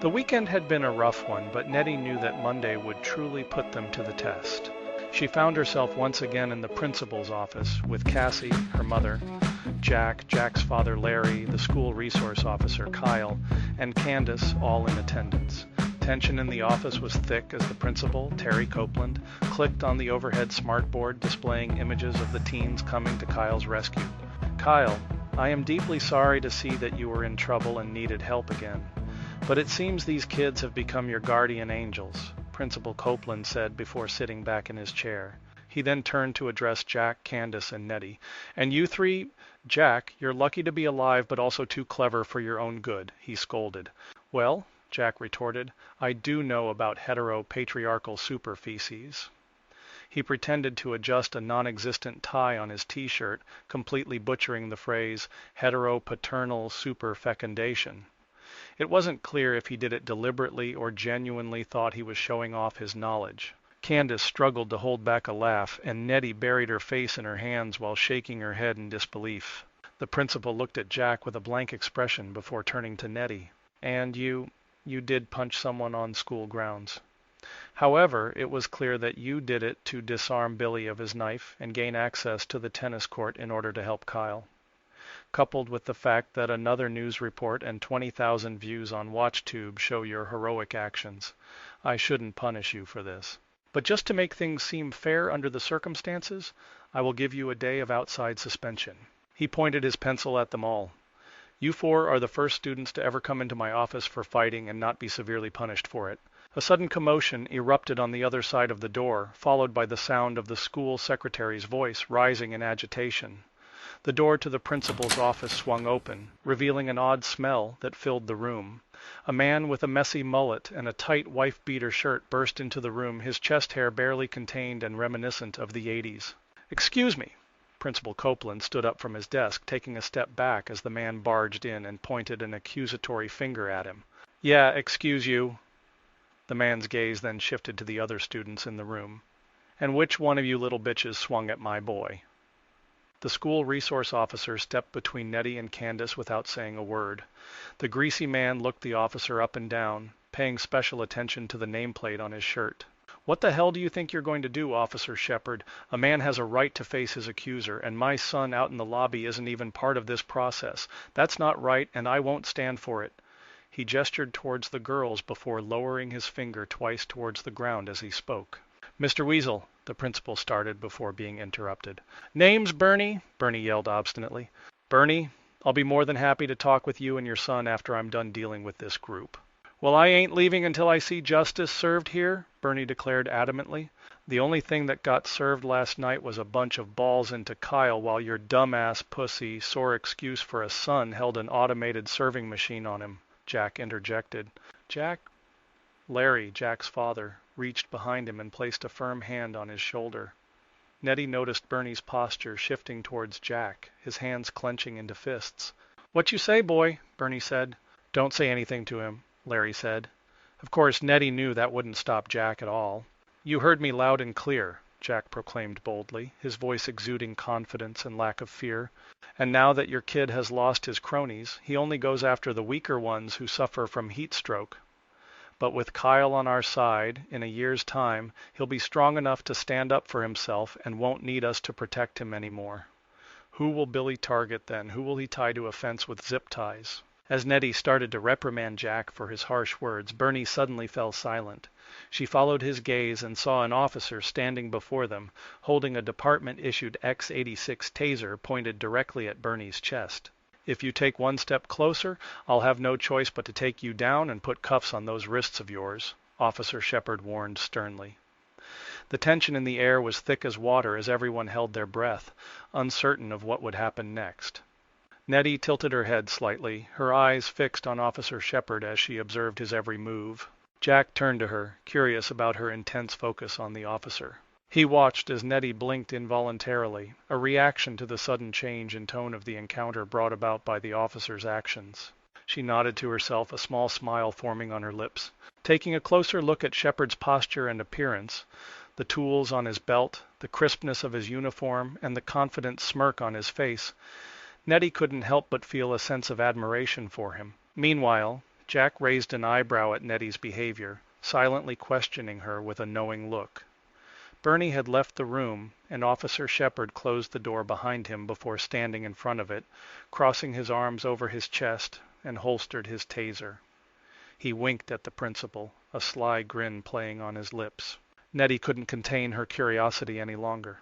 The weekend had been a rough one, but Nettie knew that Monday would truly put them to the test. She found herself once again in the principal's office with Cassie, her mother, Jack's father Larry, the school resource officer Kyle, and Candace all in attendance. Tension in the office was thick as the principal, Terry Copeland, clicked on the overhead smartboard displaying images of the teens coming to Kyle's rescue. "Kyle, I am deeply sorry to see that you were in trouble and needed help again. But it seems these kids have become your guardian angels," Principal Copeland said before sitting back in his chair. He then turned to address Jack, Candace, and Nettie. "And you three, Jack, you're lucky to be alive but also too clever for your own good," he scolded. "Well," Jack retorted, "I do know about hetero-patriarchal superfeces." He pretended to adjust a non-existent tie on his t-shirt, completely butchering the phrase hetero-paternal superfecundation. It wasn't clear if he did it deliberately or genuinely thought he was showing off his knowledge. Candace struggled to hold back a laugh, and Nettie buried her face in her hands while shaking her head in disbelief. The principal looked at Jack with a blank expression before turning to Nettie. "And you did punch someone on school grounds. However, it was clear that you did it to disarm Billy of his knife and gain access to the tennis court in order to help Kyle. Coupled with the fact that another news report and 20,000 views on WatchTube show your heroic actions. I shouldn't punish you for this. But just to make things seem fair under the circumstances, I will give you a day of outside suspension." He pointed his pencil at them all. "You four are the first students to ever come into my office for fighting and not be severely punished for it." A sudden commotion erupted on the other side of the door, followed by the sound of the school secretary's voice rising in agitation. The door to the principal's office swung open, revealing an odd smell that filled the room. A man with a messy mullet and a tight wife-beater shirt burst into the room, his chest hair barely contained and reminiscent of the 80s. "Excuse me." Principal Copeland stood up from his desk, taking a step back as the man barged in and pointed an accusatory finger at him. "Yeah, excuse you." The man's gaze then shifted to the other students in the room. "And which one of you little bitches swung at my boy?" The school resource officer stepped between Nettie and Candace without saying a word. The greasy man looked the officer up and down, paying special attention to the nameplate on his shirt. "What the hell do you think you're going to do, Officer Shepard? A man has a right to face his accuser, and my son out in the lobby isn't even part of this process. That's not right, and I won't stand for it." He gestured towards the girls before lowering his finger twice towards the ground as he spoke. "Mr. Weasel," the principal started before being interrupted. "Name's Bernie," Bernie yelled obstinately. "Bernie, I'll be more than happy to talk with you and your son after I'm done dealing with this group." "Well, I ain't leaving until I see justice served here," Bernie declared adamantly. "The only thing that got served last night was a bunch of balls into Kyle while your dumbass pussy, sore excuse for a son, held an automated serving machine on him," Jack interjected. Larry, Jack's father, reached behind him and placed a firm hand on his shoulder. Nettie noticed Bernie's posture shifting towards Jack, his hands clenching into fists. "What you say, boy?" Bernie said. "Don't say anything to him," Larry said. Of course, Nettie knew that wouldn't stop Jack at all. "You heard me loud and clear," Jack proclaimed boldly, his voice exuding confidence and lack of fear. "And now that your kid has lost his cronies, he only goes after the weaker ones who suffer from heat stroke. But with Kyle on our side, in a year's time, he'll be strong enough to stand up for himself and won't need us to protect him anymore. Who will Billy target then? Who will he tie to a fence with zip ties?" As Nettie started to reprimand Jack for his harsh words, Bernie suddenly fell silent. She followed his gaze and saw an officer standing before them, holding a department-issued X-86 taser pointed directly at Bernie's chest. "If you take one step closer, I'll have no choice but to take you down and put cuffs on those wrists of yours," Officer Shepard warned sternly. The tension in the air was thick as water as everyone held their breath, uncertain of what would happen next. Nettie tilted her head slightly, her eyes fixed on Officer Shepard as she observed his every move. Jack turned to her, curious about her intense focus on the officer. He watched as Nettie blinked involuntarily, a reaction to the sudden change in tone of the encounter brought about by the officer's actions. She nodded to herself, a small smile forming on her lips. Taking a closer look at Shepard's posture and appearance, the tools on his belt, the crispness of his uniform, and the confident smirk on his face, Nettie couldn't help but feel a sense of admiration for him. Meanwhile, Jack raised an eyebrow at Nettie's behavior, silently questioning her with a knowing look. Bernie had left the room, and Officer Shepard closed the door behind him before standing in front of it, crossing his arms over his chest, and holstered his taser. He winked at the principal, a sly grin playing on his lips. Nettie couldn't contain her curiosity any longer.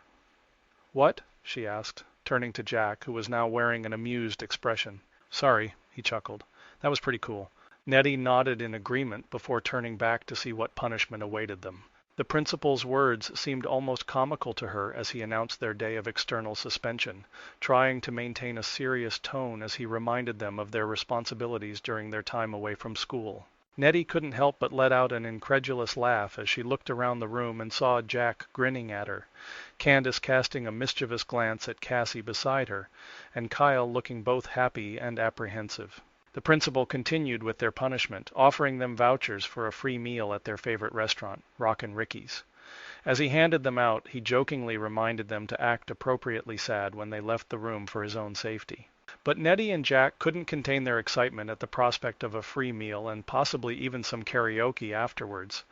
"What?" she asked, turning to Jack, who was now wearing an amused expression. "Sorry," he chuckled. "That was pretty cool." Nettie nodded in agreement before turning back to see what punishment awaited them. The principal's words seemed almost comical to her as he announced their day of external suspension, trying to maintain a serious tone as he reminded them of their responsibilities during their time away from school. Nettie couldn't help but let out an incredulous laugh as she looked around the room and saw Jack grinning at her, Candace casting a mischievous glance at Cassie beside her, and Kyle looking both happy and apprehensive. The principal continued with their punishment, offering them vouchers for a free meal at their favorite restaurant, Rockin' Ricky's. As he handed them out, he jokingly reminded them to act appropriately sad when they left the room for his own safety. But Nettie and Jack couldn't contain their excitement at the prospect of a free meal and possibly even some karaoke afterwards.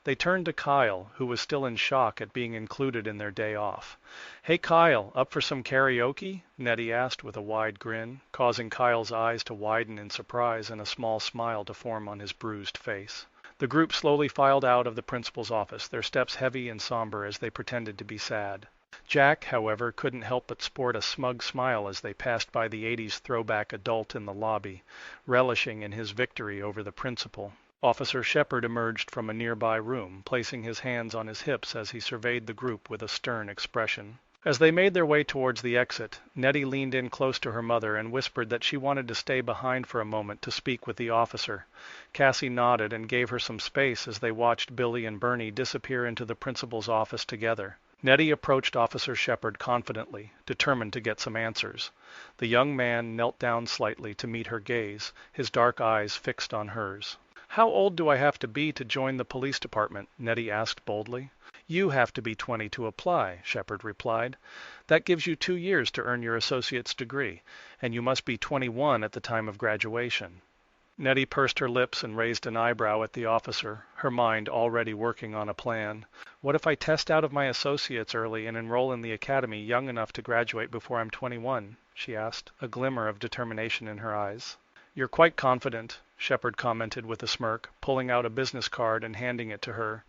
They turned to Kyle, who was still in shock at being included in their day off. "Hey Kyle, up for some karaoke?" Nettie asked with a wide grin, causing Kyle's eyes to widen in surprise and a small smile to form on his bruised face. The group slowly filed out of the principal's office, their steps heavy and somber as they pretended to be sad. Jack, however, couldn't help but sport a smug smile as they passed by the 80s throwback adult in the lobby, relishing in his victory over the principal. Officer Shepard emerged from a nearby room, placing his hands on his hips as he surveyed the group with a stern expression. As they made their way towards the exit, Nettie leaned in close to her mother and whispered that she wanted to stay behind for a moment to speak with the officer. Cassie nodded and gave her some space as they watched Billy and Bernie disappear into the principal's office together. Nettie approached Officer Shepard confidently, determined to get some answers. The young man knelt down slightly to meet her gaze, his dark eyes fixed on hers. "How old do I have to be to join the police department?" Nettie asked boldly. "You have to be 20 to apply," Shepard replied. "That gives you 2 years to earn your associate's degree, and you must be 21 at the time of graduation." Nettie pursed her lips and raised an eyebrow at the officer, her mind already working on a plan. "What if I test out of my associates early and enroll in the academy young enough to graduate before I'm 21? She asked, a glimmer of determination in her eyes. "You're quite confident," Shepard commented with a smirk, pulling out a business card and handing it to her.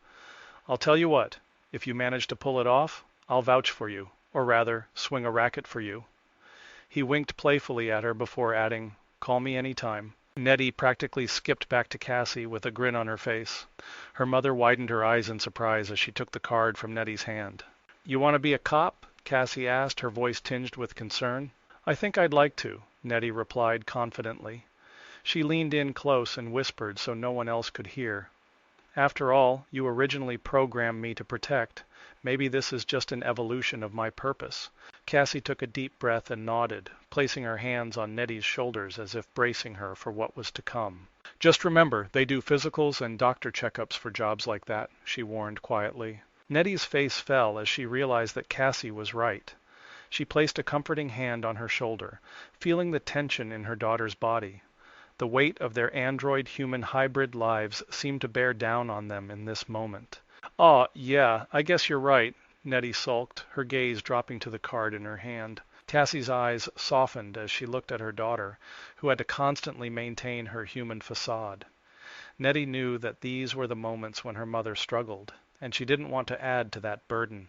"I'll tell you what, if you manage to pull it off, I'll vouch for you, or rather, swing a racket for you." He winked playfully at her before adding, "Call me any time." Nettie practically skipped back to Cassie with a grin on her face. Her mother widened her eyes in surprise as she took the card from Nettie's hand. "You want to be a cop?" Cassie asked, her voice tinged with concern. "I think I'd like to," Nettie replied confidently. She leaned in close and whispered so no one else could hear. "After all, you originally programmed me to protect. Maybe this is just an evolution of my purpose." Cassie took a deep breath and nodded, placing her hands on Nettie's shoulders as if bracing her for what was to come. "Just remember, they do physicals and doctor checkups for jobs like that," she warned quietly. Nettie's face fell as she realized that Cassie was right. She placed a comforting hand on her shoulder, feeling the tension in her daughter's body. The weight of their android-human hybrid lives seemed to bear down on them in this moment. "Aw, yeah, I guess you're right," Nettie sulked, her gaze dropping to the card in her hand. Cassie's eyes softened as she looked at her daughter, who had to constantly maintain her human facade. Nettie knew that these were the moments when her mother struggled, and she didn't want to add to that burden.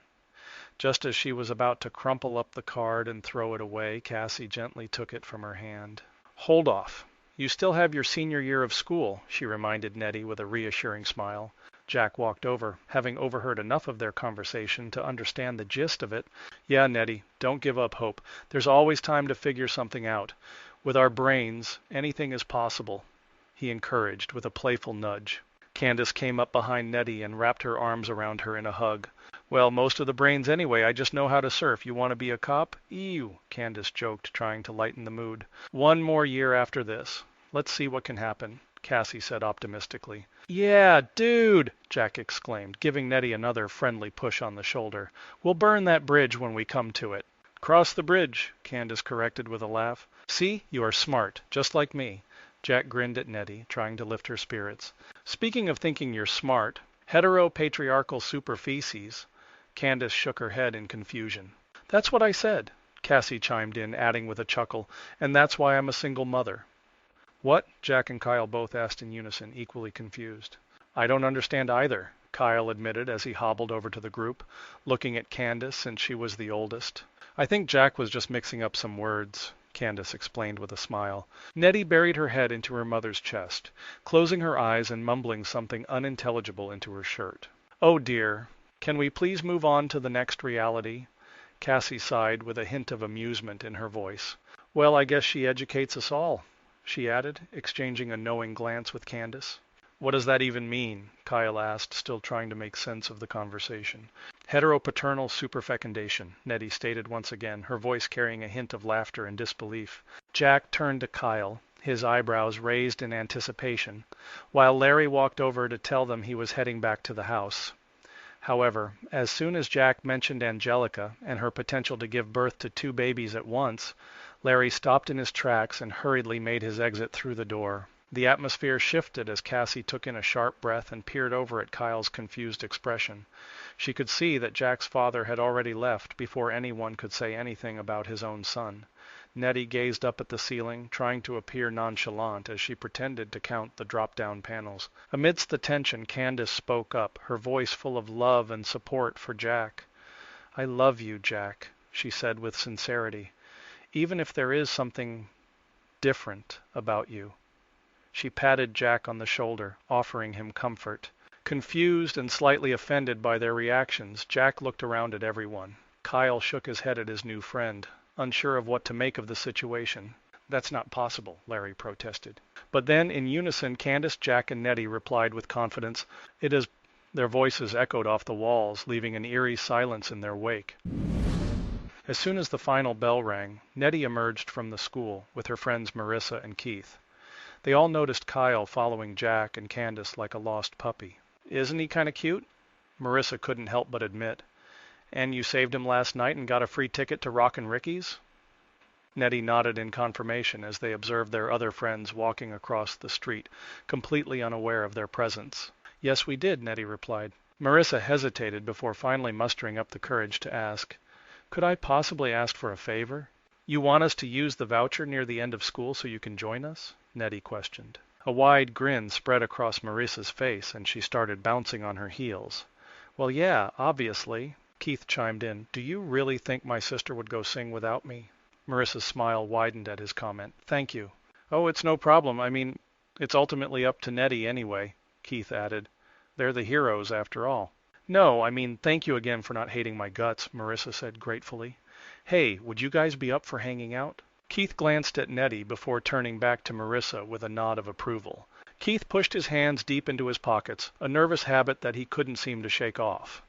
Just as she was about to crumple up the card and throw it away, Cassie gently took it from her hand. "Hold off. You still have your senior year of school," she reminded Nettie with a reassuring smile. Jack walked over, having overheard enough of their conversation to understand the gist of it. "Yeah, Nettie, don't give up hope. There's always time to figure something out. With our brains, anything is possible," he encouraged with a playful nudge. Candace came up behind Nettie and wrapped her arms around her in a hug. "Well, most of the brains anyway. I just know how to surf. You want to be a cop?" "Ew," Candace joked, trying to lighten the mood. "1 more year after this. Let's see what can happen," Cassie said optimistically. "Yeah, dude!" Jack exclaimed, giving Nettie another friendly push on the shoulder. "We'll burn that bridge when we come to it." "Cross the bridge," Candace corrected with a laugh. "See, you are smart, just like me." Jack grinned at Nettie, trying to lift her spirits. Speaking of thinking you're smart, hetero-patriarchal superfeces. Candace shook her head in confusion. That's what I said, Cassie chimed in, adding with a chuckle, and that's why I'm a single mother. What? Jack and Kyle both asked in unison, equally confused. I don't understand either, Kyle admitted as he hobbled over to the group, looking at Candace since she was the oldest. I think Jack was just mixing up some words, Candace explained with a smile. Nettie buried her head into her mother's chest, closing her eyes and mumbling something unintelligible into her shirt. Oh dear, can we please move on to the next reality? Cassie sighed with a hint of amusement in her voice. Well, I guess she educates us all, she added, exchanging a knowing glance with Candace. What does that even mean? Kyle asked, still trying to make sense of the conversation. Heteropaternal superfecundation, Nettie stated once again, her voice carrying a hint of laughter and disbelief. Jack turned to Kyle, his eyebrows raised in anticipation, while Larry walked over to tell them he was heading back to the house. However, as soon as Jack mentioned Angelica and her potential to give birth to 2 babies at once, Larry stopped in his tracks and hurriedly made his exit through the door. The atmosphere shifted as Cassie took in a sharp breath and peered over at Kyle's confused expression. She could see that Jack's father had already left before anyone could say anything about his own son. Nettie gazed up at the ceiling, trying to appear nonchalant as she pretended to count the drop-down panels. Amidst the tension, Candace spoke up, her voice full of love and support for Jack. I love you, Jack, she said with sincerity, even if there is something different about you. She patted Jack on the shoulder, offering him comfort. Confused and slightly offended by their reactions, Jack looked around at everyone. Kyle shook his head at his new friend, unsure of what to make of the situation. That's not possible, Larry protested. But then, in unison, Candace, Jack, and Nettie replied with confidence, It is. Their voices echoed off the walls, leaving an eerie silence in their wake. As soon as the final bell rang, Nettie emerged from the school with her friends Marissa and Keith. They all noticed Kyle following Jack and Candace like a lost puppy. Isn't he kind of cute? Marissa couldn't help but admit. And you saved him last night and got a free ticket to Rockin' Ricky's? Nettie nodded in confirmation as they observed their other friends walking across the street, completely unaware of their presence. Yes, we did, Nettie replied. Marissa hesitated before finally mustering up the courage to ask, Could I possibly ask for a favor? You want us to use the voucher near the end of school so you can join us? Nettie questioned. A wide grin spread across Marissa's face, and she started bouncing on her heels. Well, yeah, obviously, Keith chimed in. Do you really think my sister would go sing without me? Marissa's smile widened at his comment. Thank you. Oh, it's no problem. I mean, it's ultimately up to Nettie anyway, Keith added. They're the heroes after all. No, I mean, thank you again for not hating my guts, Marissa said gratefully. Hey, would you guys be up for hanging out? Keith glanced at Nettie before turning back to Marissa with a nod of approval. Keith pushed his hands deep into his pockets, a nervous habit that he couldn't seem to shake off.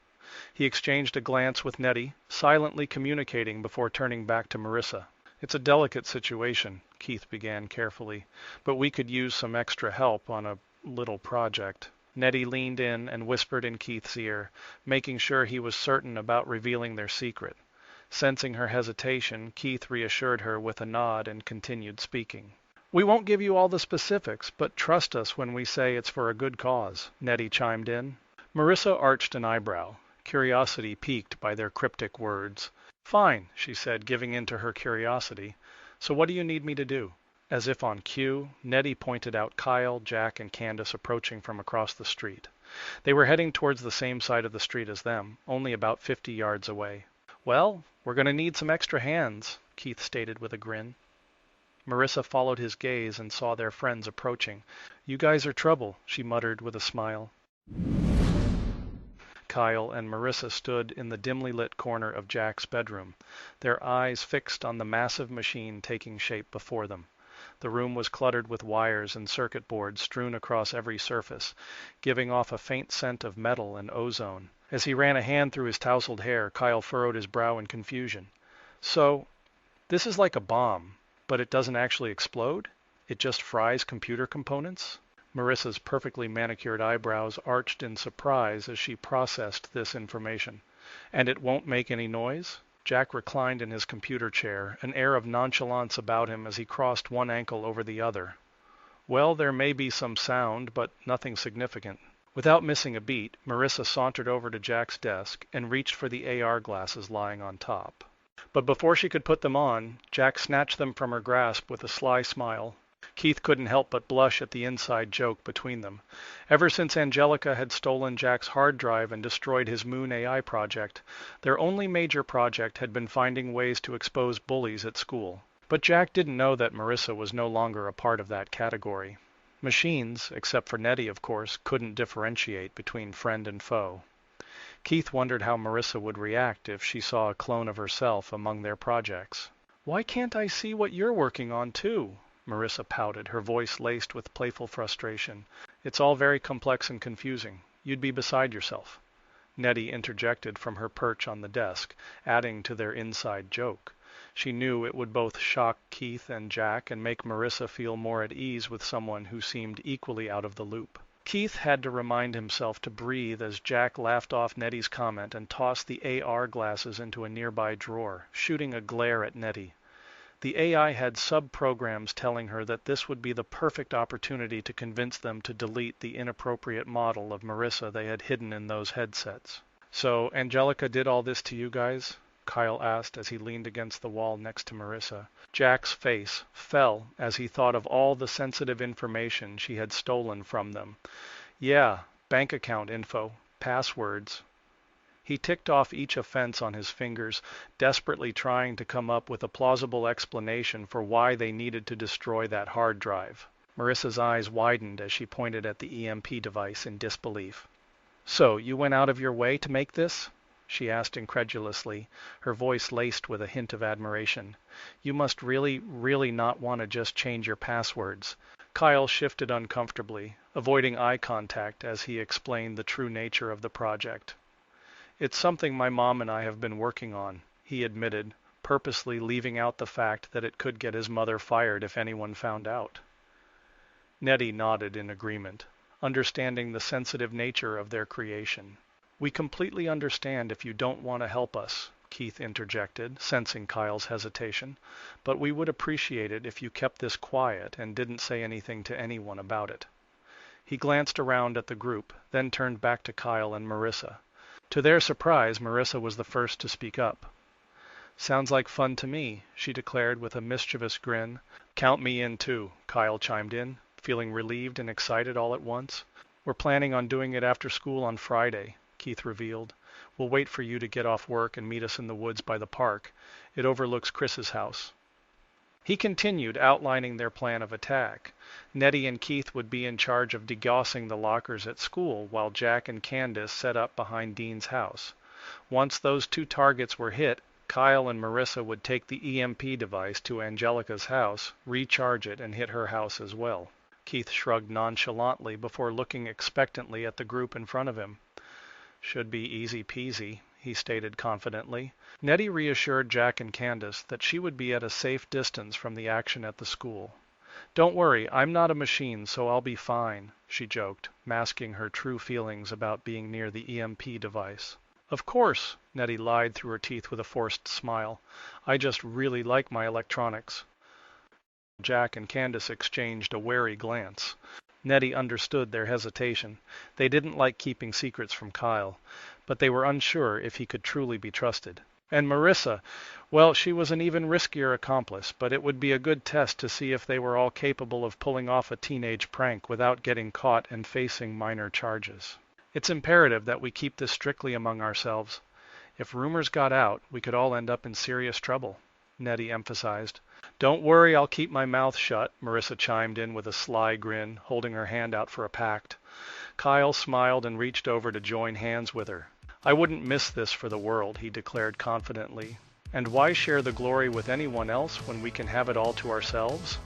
He exchanged a glance with Nettie, silently communicating before turning back to Marissa. It's a delicate situation, Keith began carefully, but we could use some extra help on a little project. Nettie leaned in and whispered in Keith's ear, making sure he was certain about revealing their secret. Sensing her hesitation, Keith reassured her with a nod and continued speaking. We won't give you all the specifics, but trust us when we say it's for a good cause, Nettie chimed in. Marissa arched an eyebrow, curiosity piqued by their cryptic words. Fine, she said, giving in to her curiosity. So what do you need me to do? As if on cue, Nettie pointed out Kyle, Jack, and Candace approaching from across the street. They were heading towards the same side of the street as them, only about 50 yards away. Well, we're going to need some extra hands, Keith stated with a grin. Marissa followed his gaze and saw their friends approaching. You guys are trouble, she muttered with a smile. Kyle and Marissa stood in the dimly lit corner of Jack's bedroom, their eyes fixed on the massive machine taking shape before them. The room was cluttered with wires and circuit boards strewn across every surface, giving off a faint scent of metal and ozone. As he ran a hand through his tousled hair, Kyle furrowed his brow in confusion. So, this is like a bomb, but it doesn't actually explode? It just fries computer components? Marissa's perfectly manicured eyebrows arched in surprise as she processed this information. And it won't make any noise? Jack reclined in his computer chair, an air of nonchalance about him as he crossed one ankle over the other. Well, there may be some sound, but nothing significant. Without missing a beat, Marissa sauntered over to Jack's desk and reached for the AR glasses lying on top. But before she could put them on, Jack snatched them from her grasp with a sly smile. Keith couldn't help but blush at the inside joke between them. Ever since Angelica had stolen Jack's hard drive and destroyed his Moon AI project, their only major project had been finding ways to expose bullies at school. But Jack didn't know that Marissa was no longer a part of that category. Machines, except for Nettie of course, couldn't differentiate between friend and foe. Keith wondered how Marissa would react if she saw a clone of herself among their projects. "Why can't I see what you're working on too?" Marissa pouted, her voice laced with playful frustration. "It's all very complex and confusing. You'd be beside yourself." Nettie interjected from her perch on the desk, adding to their inside joke. She knew it would both shock Keith and Jack and make Marissa feel more at ease with someone who seemed equally out of the loop. Keith had to remind himself to breathe as Jack laughed off Nettie's comment and tossed the AR glasses into a nearby drawer, shooting a glare at Nettie. The AI had sub-programs telling her that this would be the perfect opportunity to convince them to delete the inappropriate model of Marissa they had hidden in those headsets. "So, Angelica did all this to you guys?" Kyle asked as he leaned against the wall next to Marissa. Jack's face fell as he thought of all the sensitive information she had stolen from them. "Yeah, bank account info, passwords." He ticked off each offense on his fingers, desperately trying to come up with a plausible explanation for why they needed to destroy that hard drive. Marissa's eyes widened as she pointed at the EMP device in disbelief. "So, you went out of your way to make this?" she asked incredulously, her voice laced with a hint of admiration. "You must really, really not want to just change your passwords." Kyle shifted uncomfortably, avoiding eye contact as he explained the true nature of the project. "It's something my mom and I have been working on," he admitted, purposely leaving out the fact that it could get his mother fired if anyone found out. Nettie nodded in agreement, understanding the sensitive nature of their creation. "We completely understand if you don't want to help us," Keith interjected, sensing Kyle's hesitation, "but we would appreciate it if you kept this quiet and didn't say anything to anyone about it." He glanced around at the group, then turned back to Kyle and Marissa. To their surprise, Marissa was the first to speak up. "Sounds like fun to me," she declared with a mischievous grin. "Count me in too," Kyle chimed in, feeling relieved and excited all at once. "We're planning on doing it after school on Friday," Keith revealed. "We'll wait for you to get off work and meet us in the woods by the park. It overlooks Chris's house." He continued outlining their plan of attack. Nettie and Keith would be in charge of degaussing the lockers at school, while Jack and Candace set up behind Dean's house. Once those two targets were hit, Kyle and Marissa would take the EMP device to Angelica's house, recharge it, and hit her house as well. Keith shrugged nonchalantly before looking expectantly at the group in front of him. "Should be easy peasy," he stated confidently. Nettie reassured Jack and Candace that she would be at a safe distance from the action at the school. "Don't worry, I'm not a machine, so I'll be fine," she joked, masking her true feelings about being near the EMP device. "Of course," Nettie lied through her teeth with a forced smile. "I just really like my electronics." Jack and Candace exchanged a wary glance. Nettie understood their hesitation. They didn't like keeping secrets from Kyle, but they were unsure if he could truly be trusted. And Marissa, well, she was an even riskier accomplice, but it would be a good test to see if they were all capable of pulling off a teenage prank without getting caught and facing minor charges. "It's imperative that we keep this strictly among ourselves. If rumors got out, we could all end up in serious trouble," Nettie emphasized. "Don't worry, I'll keep my mouth shut," Marissa chimed in with a sly grin, holding her hand out for a pact. Kyle smiled and reached over to join hands with her. "I wouldn't miss this for the world," he declared confidently. "And why share the glory with anyone else when we can have it all to ourselves?"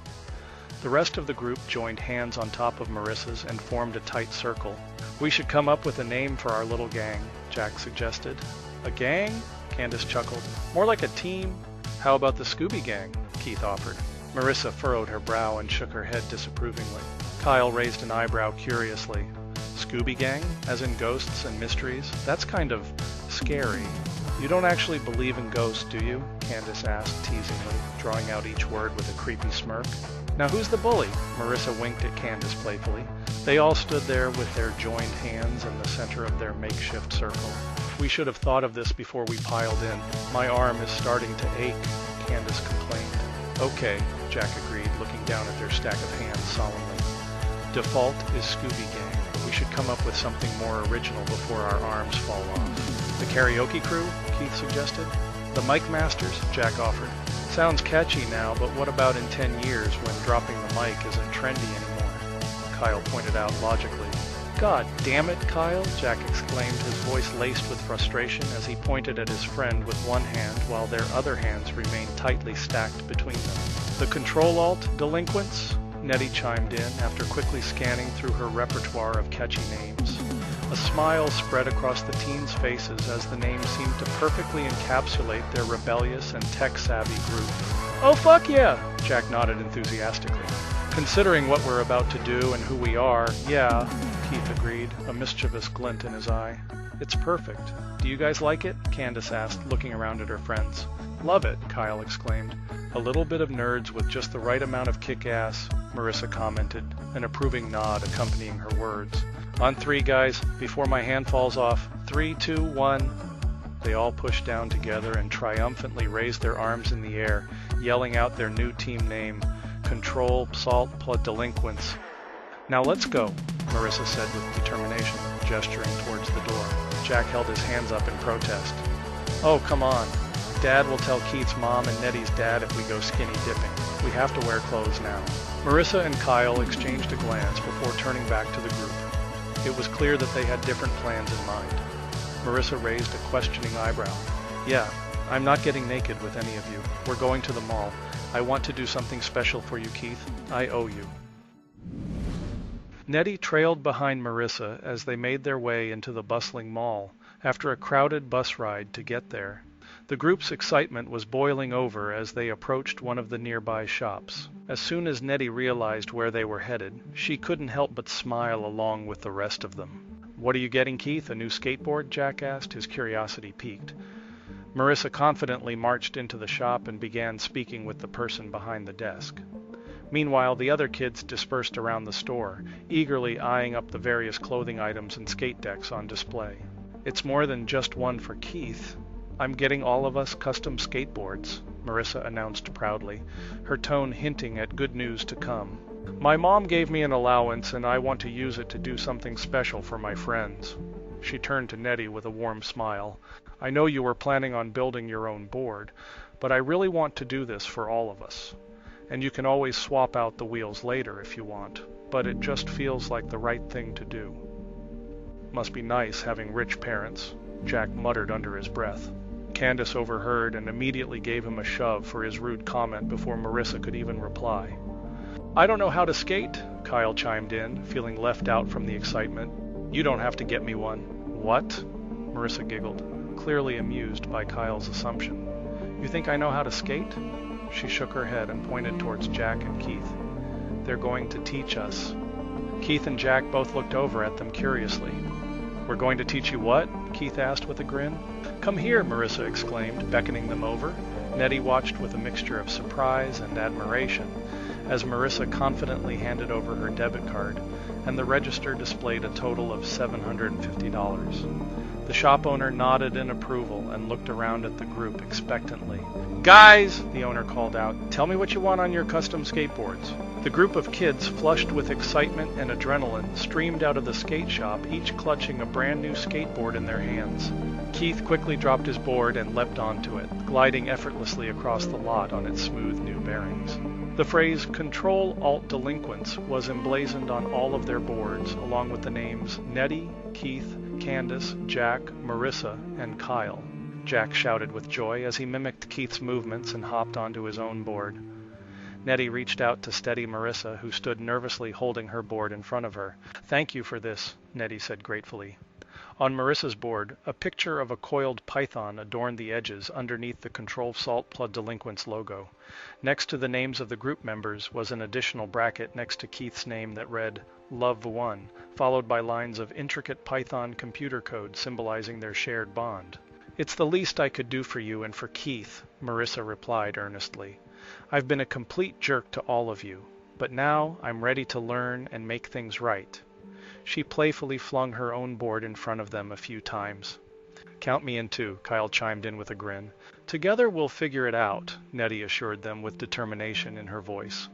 The rest of the group joined hands on top of Marissa's and formed a tight circle. "We should come up with a name for our little gang," Jack suggested. "A gang?" Candace chuckled. "More like a team. How about the Scooby Gang?" Keith offered. Marissa furrowed her brow and shook her head disapprovingly. Kyle raised an eyebrow curiously. "Scooby Gang? As in ghosts and mysteries? That's kind of scary." "You don't actually believe in ghosts, do you?" Candace asked teasingly, drawing out each word with a creepy smirk. Now who's the bully? Marissa winked at Candace playfully. They all stood there with their joined hands in the center of their makeshift circle. We should have thought of this before we piled in. My arm is starting to ache, Candace complained. Okay, Jack agreed, looking down at their stack of hands solemnly. Default is Scooby Gang, but we should come up with something more original before our arms fall off. The karaoke crew? Keith suggested. The Mic Masters? Jack offered. Sounds catchy now, but what about in 10 years when dropping the mic isn't trendy anymore? Kyle pointed out logically. God damn it, Kyle, Jack exclaimed, his voice laced with frustration as he pointed at his friend with one hand while their other hands remained tightly stacked between them. The Control+Alt+Delinquents? Nettie chimed in after quickly scanning through her repertoire of catchy names. A smile spread across the teens' faces as the name seemed to perfectly encapsulate their rebellious and tech-savvy group. Oh fuck yeah, Jack nodded enthusiastically. Considering what we're about to do and who we are, yeah, Keith agreed, a mischievous glint in his eye. It's perfect. Do you guys like it? Candace asked, looking around at her friends. Love it, Kyle exclaimed. A little bit of nerds with just the right amount of kick-ass, Marissa commented, an approving nod accompanying her words. On 3, guys, before my hand falls off. 3, 2, 1. They all pushed down together and triumphantly raised their arms in the air, yelling out their new team name, Control+Alt+Delinquents. Now let's go, Marissa said with determination, gesturing towards the door. Jack held his hands up in protest. Oh, come on. Dad will tell Keith's mom and Nettie's dad if we go skinny dipping. We have to wear clothes now. Marissa and Kyle exchanged a glance before turning back to the group. It was clear that they had different plans in mind. Marissa raised a questioning eyebrow. Yeah, I'm not getting naked with any of you. We're going to the mall. I want to do something special for you, Keith. I owe you. Nettie trailed behind Marissa as they made their way into the bustling mall after a crowded bus ride to get there. The group's excitement was boiling over as they approached one of the nearby shops. As soon as Nettie realized where they were headed, she couldn't help but smile along with the rest of them. What are you getting, Keith? A new skateboard? Jack asked, his curiosity piqued. Marissa confidently marched into the shop and began speaking with the person behind the desk. Meanwhile, the other kids dispersed around the store, eagerly eyeing up the various clothing items and skate decks on display. It's more than just one for Keith. I'm getting all of us custom skateboards, Marissa announced proudly, her tone hinting at good news to come. My mom gave me an allowance and I want to use it to do something special for my friends. She turned to Nettie with a warm smile. I know you were planning on building your own board, but I really want to do this for all of us. And you can always swap out the wheels later if you want, but it just feels like the right thing to do. Must be nice having rich parents, Jack muttered under his breath. Candace overheard and immediately gave him a shove for his rude comment before Marissa could even reply. I don't know how to skate, Kyle chimed in, feeling left out from the excitement. You don't have to get me one. What? Marissa giggled, clearly amused by Kyle's assumption. You think I know how to skate? She shook her head and pointed towards Jack and Keith. They're going to teach us. Keith and Jack both looked over at them curiously. We're going to teach you what? Keith asked with a grin. Come here, Marissa exclaimed, beckoning them over. Nettie watched with a mixture of surprise and admiration as Marissa confidently handed over her debit card, and the register displayed a total of $750. The shop owner nodded in approval and looked around at the group expectantly. Guys, the owner called out, tell me what you want on your custom skateboards. The group of kids, flushed with excitement and adrenaline, streamed out of the skate shop, each clutching a brand new skateboard in their hands. Keith quickly dropped his board and leapt onto it, gliding effortlessly across the lot on its smooth new bearings. The phrase Control+Alt+Delinquents was emblazoned on all of their boards, along with the names Nettie, Keith, Candace, Jack, Marissa, and Kyle. Jack shouted with joy as he mimicked Keith's movements and hopped onto his own board. Nettie reached out to steady Marissa, who stood nervously holding her board in front of her. Thank you for this, Nettie said gratefully. On Marissa's board, a picture of a coiled python adorned the edges underneath the Control+Alt+Delinquents logo. Next to the names of the group members was an additional bracket next to Keith's name that read, Love 1, followed by lines of intricate Python computer code symbolizing their shared bond. It's the least I could do for you and for Keith, Marissa replied earnestly. I've been a complete jerk to all of you. But now I'm ready to learn and make things right. She playfully flung her own board in front of them a few times. Count me in too, Kyle chimed in with a grin. Together we'll figure it out, Nettie assured them with determination in her voice.